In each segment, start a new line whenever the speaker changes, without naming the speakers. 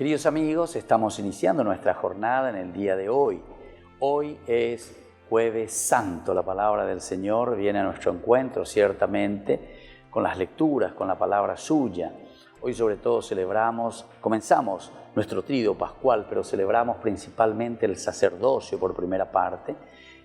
Queridos amigos, estamos iniciando nuestra jornada en el día de hoy. Hoy es Jueves Santo, la palabra del Señor viene a nuestro encuentro ciertamente con las lecturas, con la palabra suya. Hoy sobre todo comenzamos nuestro tríodo pascual, pero celebramos principalmente el sacerdocio por primera parte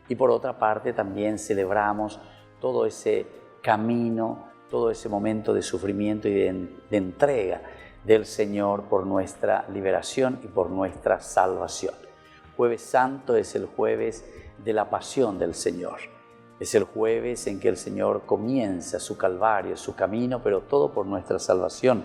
y por otra parte también celebramos todo ese camino, todo ese momento de sufrimiento y de entrega del Señor por nuestra liberación y por nuestra salvación. Jueves Santo es el jueves de la pasión del Señor. Es el jueves en que el Señor comienza su calvario, su camino, pero todo por nuestra salvación,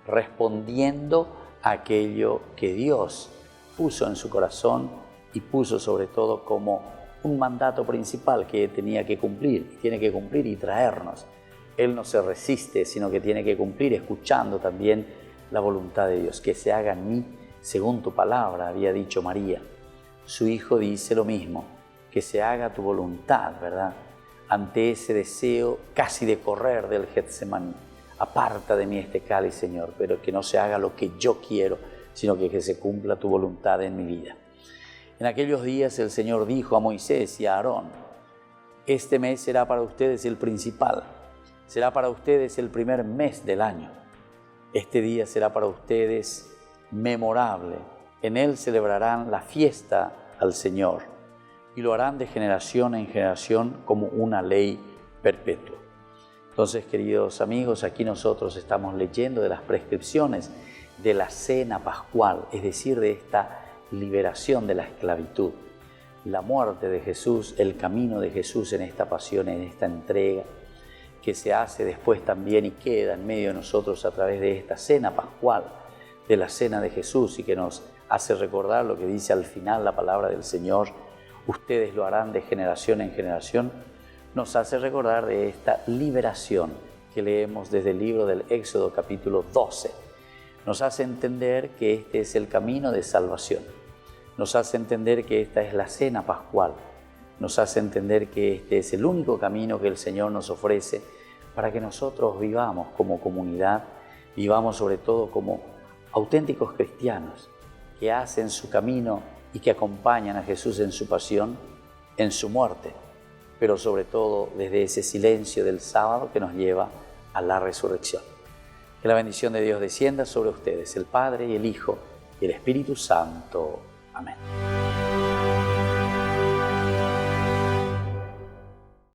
respondiendo a aquello que Dios puso en su corazón y puso sobre todo como un mandato principal que tenía que cumplir, tiene que cumplir y traernos. Él no se resiste, sino que tiene que cumplir escuchando también la voluntad de Dios, que se haga en mí según tu palabra, había dicho María. Su Hijo dice lo mismo, que se haga tu voluntad, ¿verdad? Ante ese deseo casi de correr del Getsemaní. Aparta de mí este cáliz, Señor, pero que no se haga lo que yo quiero, sino que se cumpla tu voluntad en mi vida. En aquellos días el Señor dijo a Moisés y a Aarón, este mes será para ustedes el principal, será para ustedes el primer mes del año. Este día será para ustedes memorable. En él celebrarán la fiesta al Señor y lo harán de generación en generación como una ley perpetua. Entonces, queridos amigos, aquí nosotros estamos leyendo de las prescripciones de la cena pascual, es decir, de esta liberación de la esclavitud, la muerte de Jesús, el camino de Jesús en esta pasión, en esta entrega, que se hace después también y queda en medio de nosotros a través de esta cena pascual, de la cena de Jesús, y que nos hace recordar lo que dice al final la palabra del Señor, ustedes lo harán de generación en generación, nos hace recordar de esta liberación que leemos desde el libro del Éxodo capítulo 12. Nos hace entender que este es el camino de salvación, nos hace entender que esta es la cena pascual, nos hace entender que este es el único camino que el Señor nos ofrece para que nosotros vivamos como comunidad, vivamos sobre todo como auténticos cristianos que hacen su camino y que acompañan a Jesús en su pasión, en su muerte, pero sobre todo desde ese silencio del sábado que nos lleva a la resurrección. Que la bendición de Dios descienda sobre ustedes, el Padre y el Hijo y el Espíritu Santo. Amén.